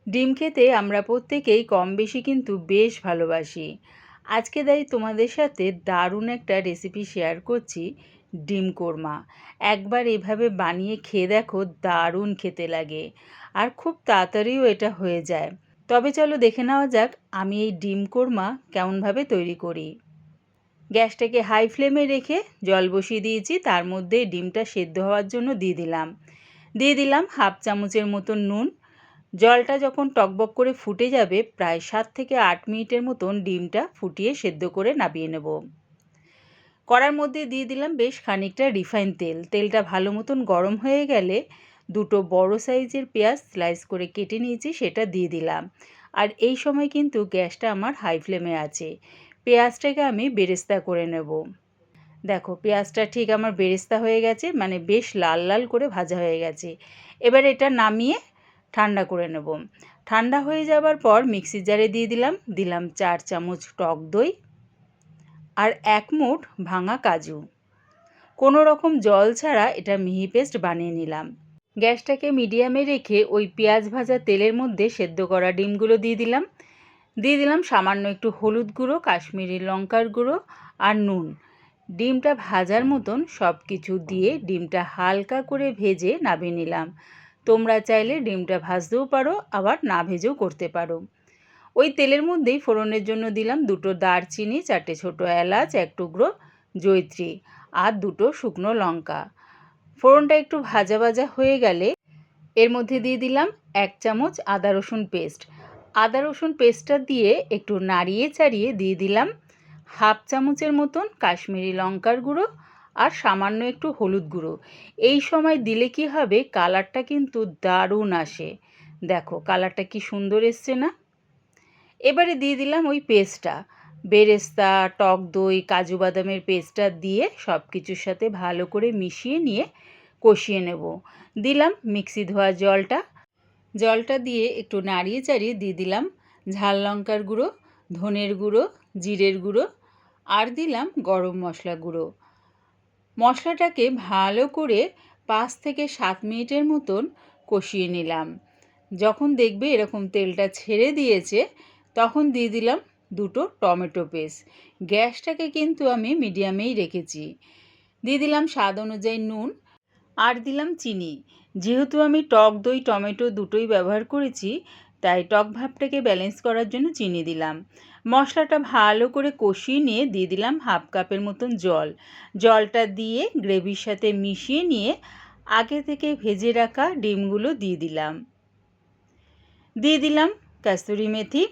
ডিম খেতে আমরা প্রত্যেকেই কম বেশি কিন্তু বেশ ভালোবাসি। আজকে তাই তোমাদের সাথে দারুণ একটা রেসিপি শেয়ার করছি, ডিম কোরমা। একবার এভাবে বানিয়ে খেয়ে দেখো, দারুণ খেতে লাগে আর খুব তাড়াতাড়িও এটা হয়ে যায়। তবে চলো দেখে নেওয়া যাক আমি এই ডিম কোরমা কেমনভাবে তৈরি করি। গ্যাসটাকে হাই ফ্লেমে রেখে জল বসিয়ে দিয়েছি, তার মধ্যে ডিমটা সেদ্ধ হওয়ার জন্য দিয়ে দিলাম হাফ চামচের মতন নুন। জলটা যখন টকবক করে ফুটে যাবে, প্রায় 7 থেকে 8 মিনিটের মতন ডিমটা ফুটিয়ে সেদ্ধ করে নামিয়ে নেব। কড়ার মধ্যে দিয়ে দিলাম বেশ খানিকটা রিফাইন তেল। তেলটা ভালো মতন গরম হয়ে গেলে দুটো বড় সাইজের পেঁয়াজ স্লাইস করে কেটে নিয়েছি, সেটা দিয়ে দিলাম। আর এই সময় কিন্তু গ্যাসটা আমার হাই ফ্লেমে আছে। পেঁয়াজটাকে আমি বেরেস্তা করে নেব। দেখো পেঁয়াজটা ঠিক আমার বেরেস্তা হয়ে গেছে, মানে বেশ লাল লাল করে ভাজা হয়ে গেছে। এবার এটা নামিয়ে ঠান্ডা করে নেব। ঠান্ডা হয়ে যাবার পর মিক্সির জারে দিয়ে দিলাম 4 চামচ টক দই আর 1 মুঠ ভাঙা কাজু। কোনো রকম জল ছাড়া এটা মিহি পেস্ট বানিয়ে নিলাম। গ্যাসটাকে মিডিয়ামে রেখে ওই পেঁয়াজ ভাজা তেলের মধ্যে সেদ্ধ করা ডিমগুলো দিয়ে দিলাম সামান্য একটু হলুদ গুঁড়ো, কাশ্মীরি লঙ্কার গুঁড়ো আর নুন। ডিমটা ভাজার মতন সব কিছু দিয়ে ডিমটা হালকা করে ভেজে নামিয়ে নিলাম। তোমরা চাইলে ডিমটা ভাজতেও পারো, আবার না ভেজেও করতে পারো। ওই তেলের মধ্যেই ফোড়নের জন্য দিলাম 2টো দারচিনি, 4টে ছোটো এলাচ, 1 টুকরো জয়িত্রী আর 2টো শুকনো লঙ্কা। ফোড়নটা একটু ভাজা ভাজা হয়ে গেলে এর মধ্যে দিয়ে দিলাম 1 চামচ আদা রসুন পেস্ট। আদা রসুন পেস্টটা দিয়ে একটু নাড়িয়ে চাড়িয়ে দিয়ে দিলাম হাফ চামচের মতন কাশ্মীরি লঙ্কার গুঁড়ো আর সামান্য একটু হলুদ গুঁড়ো। এই সময় দিলে কি হবে, কালারটা কিন্তু দারুণ আসে। দেখো কালারটা কি সুন্দর এসছে না। এবারে দিয়ে দিলাম ওই পেস্টটা, বেরেস্তা, টক দই, কাজু বাদামের পেস্টটা দিয়ে সব কিছুর সাথে ভালো করে মিশিয়ে নিয়ে কষিয়ে নেব। দিলাম মিক্সি ধোয়া জলটা দিয়ে একটু নাড়িয়ে চাড়িয়ে দিয়ে দিলাম ঝাল লঙ্কার গুঁড়ো, ধনের গুঁড়ো, জিরের গুঁড়ো আর দিলাম গরম মশলা গুঁড়ো। মশলাটাকে ভালো করে 5 থেকে 7 মিনিটের মতন কষিয়ে নিলাম। যখন দেখবে এরকম তেলটা ছেড়ে দিয়েছে, তখন দিয়ে দিলাম 2টো টমেটো পেস্ট। গ্যাসটাকে কিন্তু আমি মিডিয়ামেই রেখেছি। দিয়ে দিলাম স্বাদ অনুযায়ী নুন আর দিলাম চিনি। যেহেতু আমি টক দই টমেটো দুটোই ব্যবহার করেছি, তাই টক ভাবটাকে ব্যালেন্স করার জন্য চিনি দিলাম। মশলাটা ভালো করে কষিয়ে নিয়ে দিয়ে দিলাম হাফ কাপের মতন জল। জলটা দিয়ে গ্রেভির সাথে মিশিয়ে নিয়ে আগে থেকে ভেজে রাখা ডিমগুলো দিয়ে দিলাম কসুরি মেথি।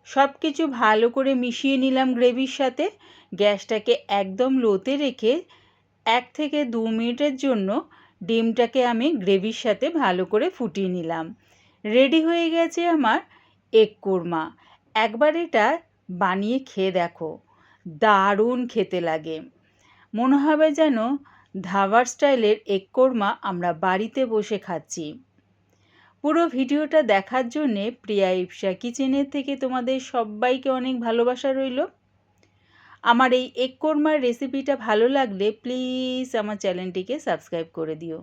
সব কিছু ভালো করে মিশিয়ে নিলাম গ্রেভির সাথে। গ্যাসটাকে একদম লোতে রেখে 1 থেকে 2 মিনিটের জন্য ডিমটাকে আমি গ্রেভির সাথে ভালো করে ফুটিয়ে নিলাম। রেডি হয়ে গেছে আমার এগ কোরমা। একবার এটা বানিয়ে খেয়ে দেখো, দারুণ খেতে লাগে। মনে হবে যেন ধাবার স্টাইলের এগ কোরমা আমরা বাড়িতে বসে খাচ্ছি। পুরো ভিডিওটা দেখার জন্যে প্রিয়া ইপসা কিচেনের থেকে তোমাদের সবাইকে অনেক ভালোবাসা রইল। আমার এই এগ কোরমার রেসিপিটা ভালো লাগলে প্লিজ আমার চ্যানেলটিকে সাবস্ক্রাইব করে দিও।